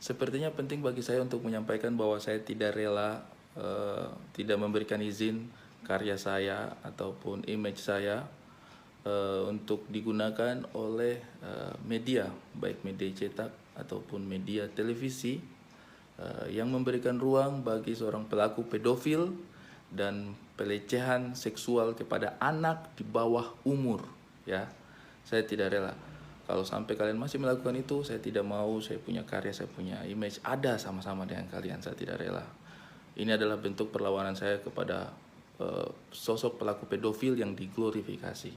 Sepertinya penting bagi saya untuk menyampaikan bahwa saya tidak rela tidak memberikan izin karya saya ataupun image saya untuk digunakan oleh media, baik media cetak ataupun media televisi yang memberikan ruang bagi seorang pelaku pedofil dan pelecehan seksual kepada anak di bawah umur, ya. Saya tidak rela. Kalau sampai kalian masih melakukan itu, saya tidak mau. Saya punya karya, saya punya image ada sama-sama dengan kalian. Saya tidak rela. Ini adalah bentuk perlawanan saya kepada sosok pelaku pedofil yang diglorifikasi.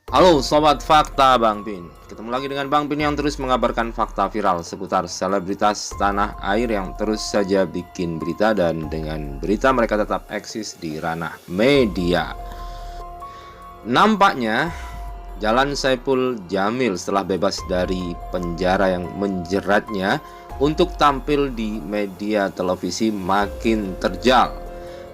Halo Sobat Fakta Bang Pin. Ketemu lagi dengan Bang Pin yang terus mengabarkan fakta viral seputar selebritas tanah air yang terus saja bikin berita, dan dengan berita mereka tetap eksis di ranah media. Nampaknya jalan Saipul Jamil setelah bebas dari penjara yang menjeratnya untuk tampil di media televisi makin terjal.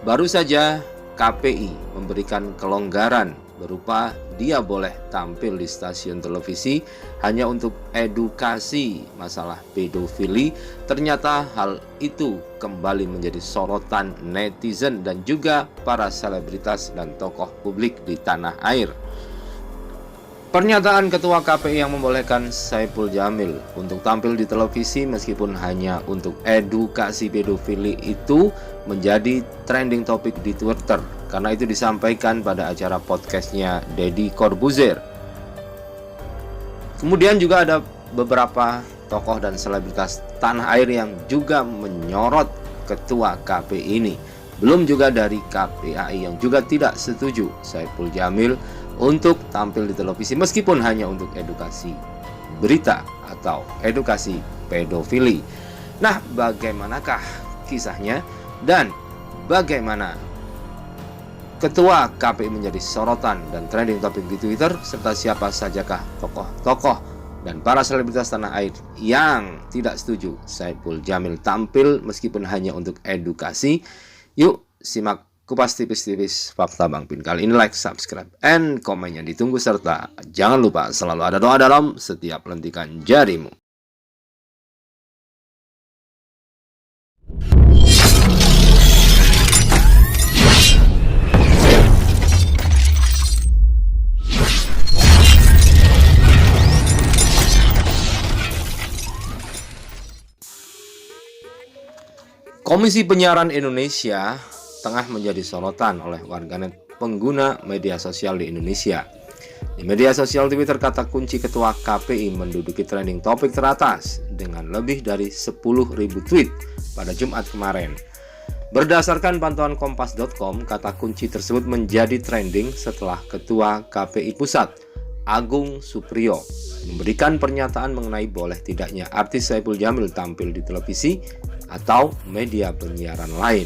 Baru saja KPI memberikan kelonggaran berupa dia boleh tampil di stasiun televisi hanya untuk edukasi masalah pedofili. Ternyata hal itu kembali menjadi sorotan netizen dan juga para selebritas dan tokoh publik di tanah air. Pernyataan Ketua KPI yang membolehkan Saipul Jamil untuk tampil di televisi meskipun hanya untuk edukasi pedofili itu menjadi trending topik di Twitter karena itu disampaikan pada acara podcastnya Deddy Corbuzier. Kemudian juga ada beberapa tokoh dan selebritas tanah air yang juga menyorot Ketua KPI ini. Belum juga dari KPAI yang juga tidak setuju Saipul Jamil untuk tampil di televisi meskipun hanya untuk edukasi berita atau edukasi pedofili. Nah, bagaimanakah kisahnya dan bagaimana Ketua KPI menjadi sorotan dan trending topik di Twitter, serta siapa sajakah tokoh-tokoh dan para selebritas tanah air yang tidak setuju Saipul Jamil tampil meskipun hanya untuk edukasi? Yuk simak kupas tipis-tipis fakta Bang Pin kali ini. Like, subscribe, and komennya ditunggu, serta jangan lupa selalu ada doa dalam setiap lentikan jarimu. Komisi Penyiaran Indonesia tengah menjadi sorotan oleh warganet pengguna media sosial di Indonesia. Di media sosial Twitter, kata kunci Ketua KPI menduduki trending topik teratas dengan lebih dari 10.000 tweet pada Jumat kemarin. Berdasarkan pantauan kompas.com, kata kunci tersebut menjadi trending setelah Ketua KPI Pusat, Agung Supriyo, memberikan pernyataan mengenai boleh tidaknya artis Saipul Jamil tampil di televisi atau media penyiaran lain.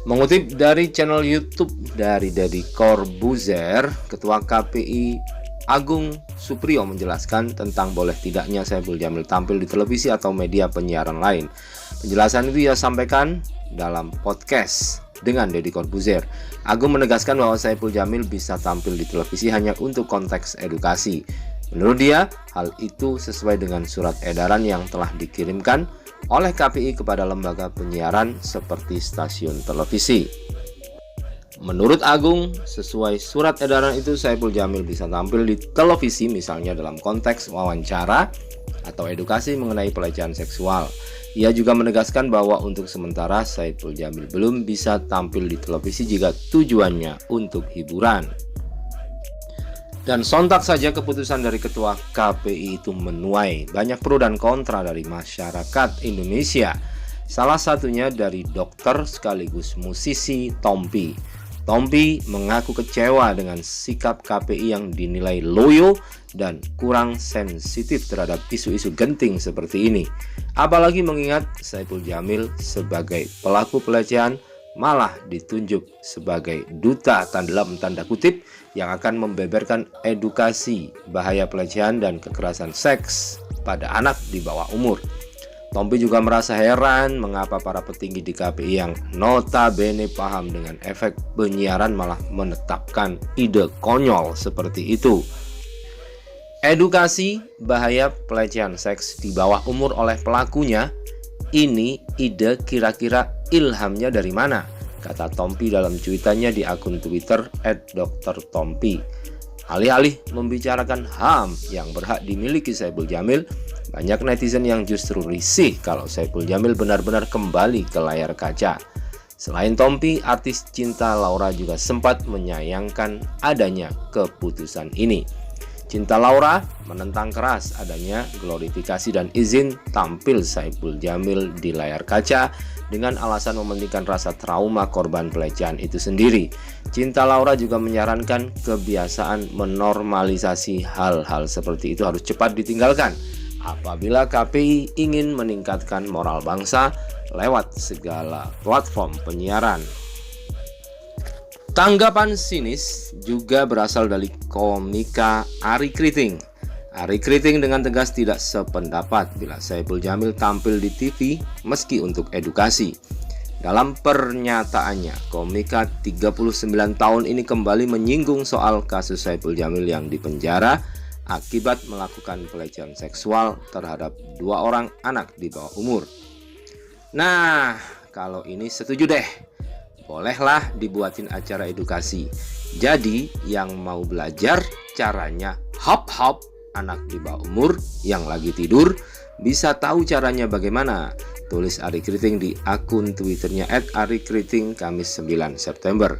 Mengutip dari channel YouTube dari Deddy Corbuzier, Ketua KPI Agung Supriyo menjelaskan tentang boleh tidaknya Saipul Jamil tampil di televisi atau media penyiaran lain. Penjelasan itu ia sampaikan dalam podcast dengan Deddy Corbuzier. Agung menegaskan bahwa Saipul Jamil bisa tampil di televisi hanya untuk konteks edukasi. Menurut dia, hal itu sesuai dengan surat edaran yang telah dikirimkan oleh KPI kepada lembaga penyiaran seperti stasiun televisi. Menurut Agung, sesuai surat edaran itu Saipul Jamil bisa tampil di televisi misalnya dalam konteks wawancara atau edukasi mengenai pelecehan seksual. Ia juga menegaskan bahwa untuk sementara Saipul Jamil belum bisa tampil di televisi jika tujuannya untuk hiburan. Dan sontak saja keputusan dari Ketua KPI itu menuai banyak pro dan kontra dari masyarakat Indonesia. Salah satunya dari dokter sekaligus musisi Tompi. Tompi mengaku kecewa dengan sikap KPI yang dinilai loyo dan kurang sensitif terhadap isu-isu genting seperti ini. Apalagi mengingat Saipul Jamil sebagai pelaku pelecehan malah ditunjuk sebagai duta dalam tanda kutip yang akan membeberkan edukasi bahaya pelecehan dan kekerasan seks pada anak di bawah umur. Tompi juga merasa heran mengapa para petinggi di KPI yang notabene paham dengan efek penyiaran malah menetapkan ide konyol seperti itu. Edukasi bahaya pelecehan seks di bawah umur oleh pelakunya. Ini ide kira-kira ilhamnya dari mana? Kata Tompi dalam cuitannya di akun Twitter @drtompi. Alih-alih membicarakan HAM yang berhak dimiliki Saipul Jamil, banyak netizen yang justru risih kalau Saipul Jamil benar-benar kembali ke layar kaca. Selain Tompi, artis Cinta Laura juga sempat menyayangkan adanya keputusan ini. Cinta Laura menentang keras adanya glorifikasi dan izin tampil Saipul Jamil di layar kaca dengan alasan mementingkan rasa trauma korban pelecehan itu sendiri. Cinta Laura juga menyarankan kebiasaan menormalisasi hal-hal seperti itu harus cepat ditinggalkan apabila KPI ingin meningkatkan moral bangsa lewat segala platform penyiaran. Tanggapan sinis juga berasal dari komika Arie Kriting. Arie Kriting dengan tegas tidak sependapat bila Saipul Jamil tampil di TV meski untuk edukasi. Dalam pernyataannya, komika 39 tahun ini kembali menyinggung soal kasus Saipul Jamil yang dipenjara akibat melakukan pelecehan seksual terhadap 2 orang anak di bawah umur. Nah, kalau ini setuju deh. Bolehlah dibuatin acara edukasi. Jadi yang mau belajar caranya hop-hop anak di bawah umur yang lagi tidur bisa tahu caranya bagaimana. Tulis Arie Kriting di akun Twitternya @ariekriting Kamis 9 September.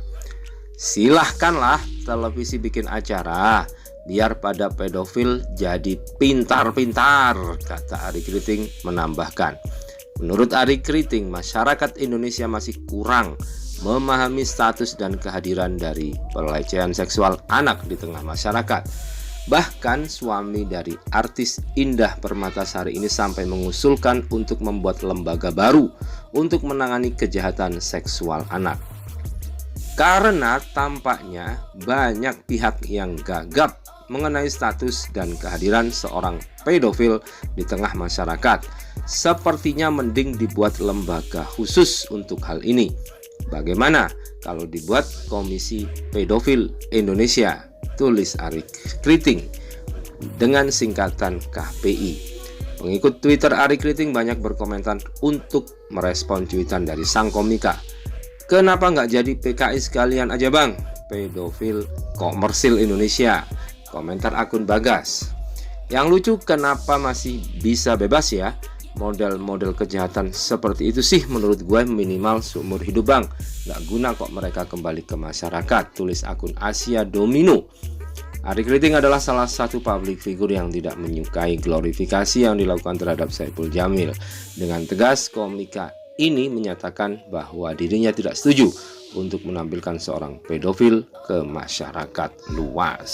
Silahkanlah televisi bikin acara biar pada pedofil jadi pintar-pintar, kata Arie Kriting menambahkan. Menurut Arie Kriting, masyarakat Indonesia masih kurang memahami status dan kehadiran dari pelecehan seksual anak di tengah masyarakat. Bahkan suami dari artis Indah Permatasari ini sampai mengusulkan untuk membuat lembaga baru untuk menangani kejahatan seksual anak. Karena tampaknya banyak pihak yang gagap mengenai status dan kehadiran seorang pedofil di tengah masyarakat. Sepertinya mending dibuat lembaga khusus untuk hal ini. Bagaimana kalau dibuat Komisi Pedofil Indonesia? Tulis Arie Kriting dengan singkatan KPI. Pengikut Twitter Arie Kriting banyak berkomentar untuk merespon cuitan dari sang komika. Kenapa nggak jadi PKI sekalian aja bang? Pedofil komersil Indonesia. Komentar akun Bagas. Yang lucu kenapa masih bisa bebas ya? Model-model kejahatan seperti itu sih menurut gue minimal seumur hidup bang. Gak guna kok mereka kembali ke masyarakat. Tulis akun Asia Domino. Arie Kriting adalah salah satu public figure yang tidak menyukai glorifikasi yang dilakukan terhadap Saipul Jamil. Dengan tegas komika ini menyatakan bahwa dirinya tidak setuju untuk menampilkan seorang pedofil ke masyarakat luas.